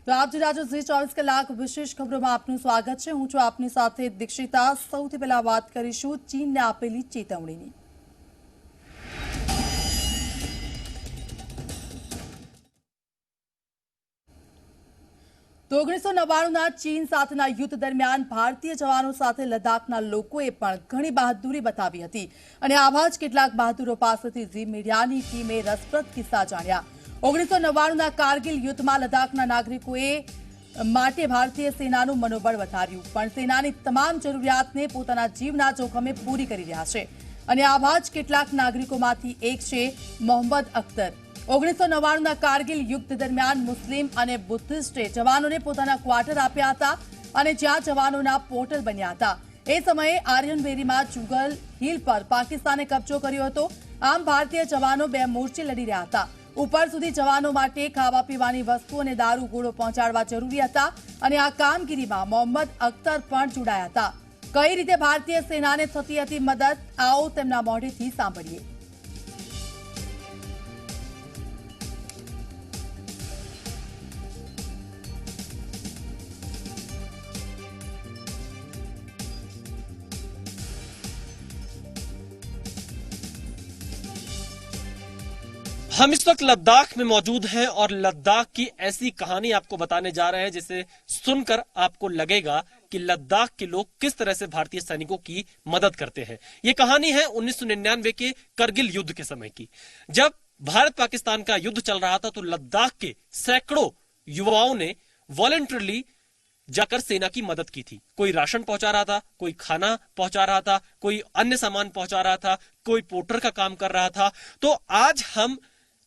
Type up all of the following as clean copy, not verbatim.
તો આપ જે રાજુ ઝી 24 કલાક વિશેષ ખબરોમાં આપનું સ્વાગત છે। હું છું આપની સાથે દીક્ષિતા। સૌથી પહેલા વાત કરીશું ચીનને આપેલી ચેતવણીની। તો 1999ના ચીન સાથેના યુદ્ધ દરમિયાન ભારતીય જવાનો સાથે લદ્દાખના લોકોએ પણ ઘણી બહાદુરી બતાવી હતી અને આવા જ કેટલાક બહાદુરો પાસેથી ઝી મીડિયાની ટીમે રસપ્રદ કિસ્સા જાણ્યા। 1999ના કારગિલ યુદ્ધમાં લદ્દાખના નાગરિકોએ માટે ભારતીય સેનાનું મનોબળ વધાર્યું, પણ સેનાની તમામ જરૂરિયાતને પોતાના જીવના જોખમે પૂરી કરી રહ્યા છે અને આવા જ કેટલાક નાગરિકોમાંથી એક છે મોહમ્મદ અખ્તર। 1999ના કારગિલ યુદ્ધ દરમિયાન મુસ્લિમ અને બુદ્ધિસ્ટે જવાનોને પોતાના ક્વાર્ટર આપ્યા હતા અને જ્યાં જવાનોના પોર્ટલ બન્યા હતા। એ સમયે આર્યન વેરીમાં જુગલ હિલ પર પાકિસ્તાને કબજો કર્યો હતો। આમ ભારતીય જવાનો બે મોરચે લડી રહ્યા હતા। ઉપર સુધી જવાનો માટે ખાવા પીવાની વસ્તુ અને દારૂ ગોળો પહોંચાડવા જરૂરી હતા અને આ કામગીરીમાં મોહમ્મદ અખ્તર પણ જોડાયા હતા। કઈ રીતે ભારતીય સેનાને થતી હતી મદદ, આવો તેમના મોઢેથી સાંભળીએ। हम इस वक्त लद्दाख में मौजूद हैं और लद्दाख की ऐसी कहानी आपको बताने जा रहे हैं जिसे सुनकर आपको लगेगा कि लद्दाख के लोग किस तरह से भारतीय सैनिकों की मदद करते हैं। ये कहानी है 1999 के करगिल युद्ध के समय की। जब भारत पाकिस्तान का युद्ध चल रहा था तो लद्दाख के सैकड़ों युवाओं ने वॉलंटरली जाकर सेना की मदद की थी। कोई राशन पहुंचा रहा था, कोई खाना पहुंचा रहा था, कोई अन्य सामान पहुंचा रहा था, कोई पोर्टर का काम कर रहा था। तो आज हम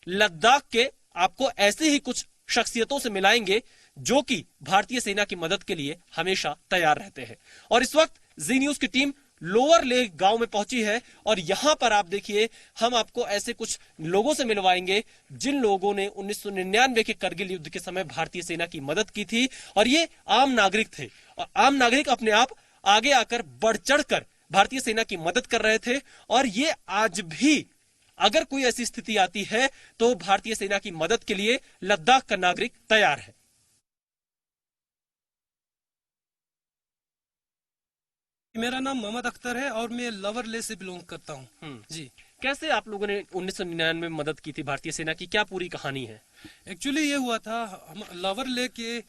लद्दाख के आपको ऐसे ही कुछ शख्सियतों से मिलाएंगे जो कि भारतीय सेना की मदद के लिए हमेशा तैयार रहते हैं। और इस वक्त जी न्यूज की टीम लोअर लेक गांव में पहुंची है और यहां पर आप देखिए हम आपको ऐसे कुछ लोगों से मिलवाएंगे जिन लोगों ने 1999 के करगिल युद्ध के समय भारतीय सेना की मदद की थी। और ये आम नागरिक थे और आम नागरिक अपने आप आगे आकर बढ़ चढ़कर भारतीय सेना की मदद कर रहे थे। और ये आज भी अगर कोई ऐसी स्थिति आती है तो भारतीय सेना की मदद के लिए लद्दाख का नागरिक तैयार है। मेरा नाम मोहम्मद अख्तर है और मैं लवर ले से बिलोंग करता हूँ। जी, कैसे आप लोगों ने 1999 में मदद की थी भारतीय सेना की, क्या पूरी कहानी है? एक्चुअली ये हुआ था, हम लवर ले के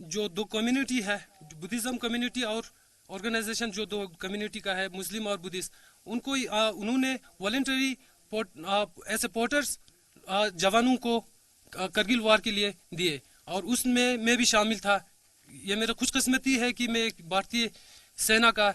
जो दो कम्युनिटी है, बुद्धिज्म कम्युनिटी और ऑर्गेनाइजेशन जो दो कम्युनिटी का है, मुस्लिम और बुद्धिस्ट, उनको उन्होंने वॉलेंटरी ऐसे पोर्टर्स जवानों को करगिल वार के लिए दिए और उसमें मैं भी शामिल था। ये मेरा खुशकिस्मती है कि मैं भारतीय सेना का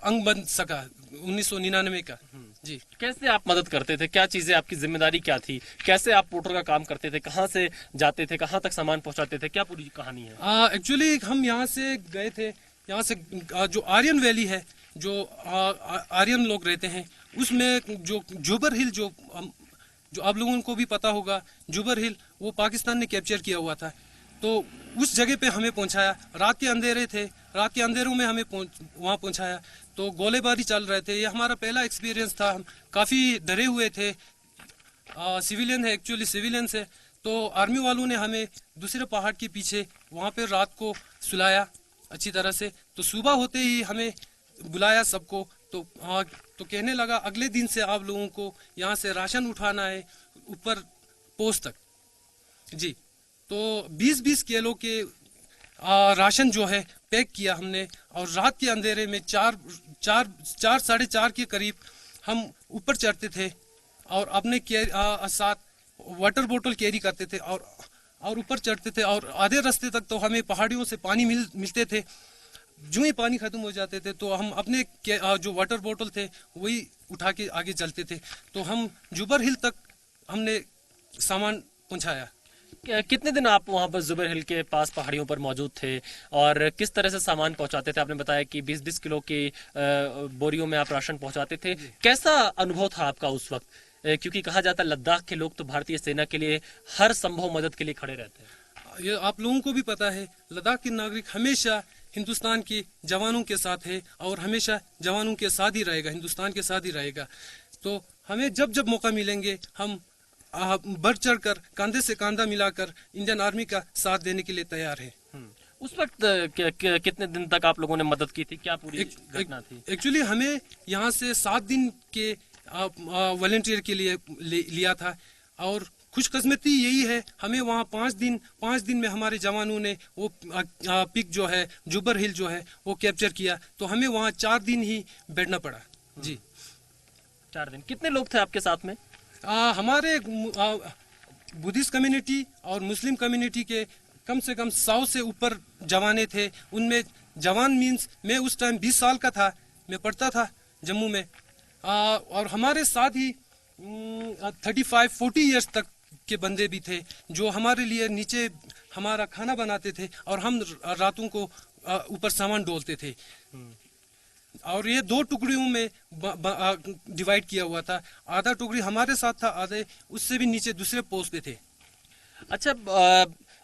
अंग बन सका 1999 का। जी, कैसे आप मदद करते थे, क्या चीजें आपकी जिम्मेदारी क्या थी, कैसे आप पोर्टर का काम करते थे, कहाँ से जाते थे, कहाँ तक सामान पहुँचाते थे, क्या पूरी कहानी है? एक्चुअली हम यहाँ से गए थे, यहाँ से जो आर्यन वैली है, जो आर्यन लोग रहते हैं, उसमें जो जुबर हिल जो आप लोगों को भी पता होगा, जुबर हिल वो पाकिस्तान ने कैप्चर किया हुआ था। तो उस जगह पे हमें पहुंचाया। रात के अंधेरे थे, रात के अंधेरों में हमें वहां पहुंचाया तो गोलेबारी चल रहे थे। ये हमारा पहला एक्सपीरियंस था। हम काफ़ी डरे हुए थे। सिविलियन है, एक्चुअली सिविलियन है। तो आर्मी वालों ने हमें दूसरे पहाड़ के पीछे वहाँ पे रात को सुलाया अच्छी तरह से। तो सुबह होते ही हमें बुलाया सबको। तो कहने लगा अगले दिन से आप लोगों को यहाँ से राशन उठाना है ऊपर पोस्ट तक। जी, तो 20-20 किलो के राशन जो है पैक किया हमने और रात के अंधेरे में 4-4:30 के करीब हम ऊपर चढ़ते थे और अपने साथ वाटर बोतल कैरी करते थे और ऊपर चढ़ते थे और आधे रास्ते तक तो हमें पहाड़ियों से पानी मिलते थे। जो ही पानी खत्म हो जाते थे तो हम अपने जो वाटर बोतल थे वही उठा के आगे चलते थे। तो हम जुबर हिल तक हमने सामान पहुंचाया। कितने दिन आप वहां पर जुबर हिल के पास पहाड़ियों पर मौजूद थे और किस तरह से सामान पहुंचाते थे? आपने बताया कि 20-20 किलो की बोरियों में आप राशन पहुंचाते थे। कैसा अनुभव था आपका उस वक्त? क्योंकि कहा जाता है लद्दाख के लोग तो भारतीय सेना के लिए हर संभव मदद के लिए खड़े रहते हैं। ये आप लोगों को भी पता है, लद्दाख के नागरिक हमेशा हिंदुस्तान के जवानों के साथ है और हमेशा जवानों के साथ ही रहेगा, हिंदुस्तान के साथ ही रहेगा। तो हमें जब जब मौका मिलेंगे हम बढ़ चढ़कर कंधे से कंधा मिलाकर इंडियन आर्मी का साथ देने के लिए तैयार है। उस वक्त कितने दिन तक आप लोगों ने मदद की थी, क्या पूरी घटना थी? एक्चुअली हमें यहाँ से 7 दिन के वॉलंटियर के लिए लिया था और खुशकिस्मती यही है हमें वहाँ 5 दिन में हमारे जवानों ने वो पिक जो है जुबर हिल जो है वो कैप्चर किया, तो हमें वहाँ 4 दिन ही बैठना पड़ा। जी 4 दिन। कितने लोग थे आपके साथ में? हमारे बुद्धिस्ट कम्युनिटी और मुस्लिम कम्युनिटी के कम से कम 100 से ऊपर जवाने थे। उनमें जवान मीन्स मैं उस टाइम 20 साल का था, मैं पढ़ता था जम्मू में, और हमारे साथ ही 35-40 इयर्स तक के बंदे भी थे जो हमारे लिए नीचे हमारा खाना बनाते थे और हम रातों को ऊपर सामान डोलते थे। और ये 2 टुकड़ियों में डिवाइड किया हुआ था, आधा टुकड़ी हमारे साथ था, आधे उससे भी नीचे दूसरे पोस्ट पे थे। अच्छा,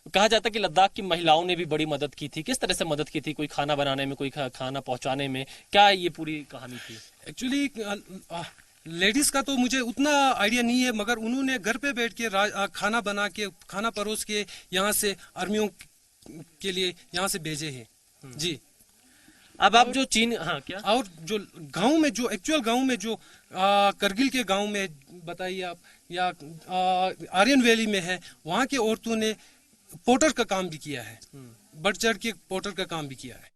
कहा जाता है कि लद्दाख की महिलाओं ने भी बड़ी मदद की थी, किस तरह से मदद की थी? कोई खाना बनाने में, कोई खाना पहुंचाने में, क्या ये पूरी कहानी थी? एक्चुअली लेडीज का तो मुझे उतना आइडिया नहीं है, मगर उन्होंने घर पे बैठ के खाना बना के, खाना परोस के यहाँ से आर्मियों के लिए यहाँ से भेजे हैं। जी अब आप जो चीन, हाँ क्या? और जो गांव में, जो एक्चुअल गांव में, जो करगिल के गांव में बताइए आप, या आर्यन वैली में है, वहाँ के औरतों ने पोर्टर का काम भी किया है, बढ़ चढ़ के पोर्टर का काम भी किया है।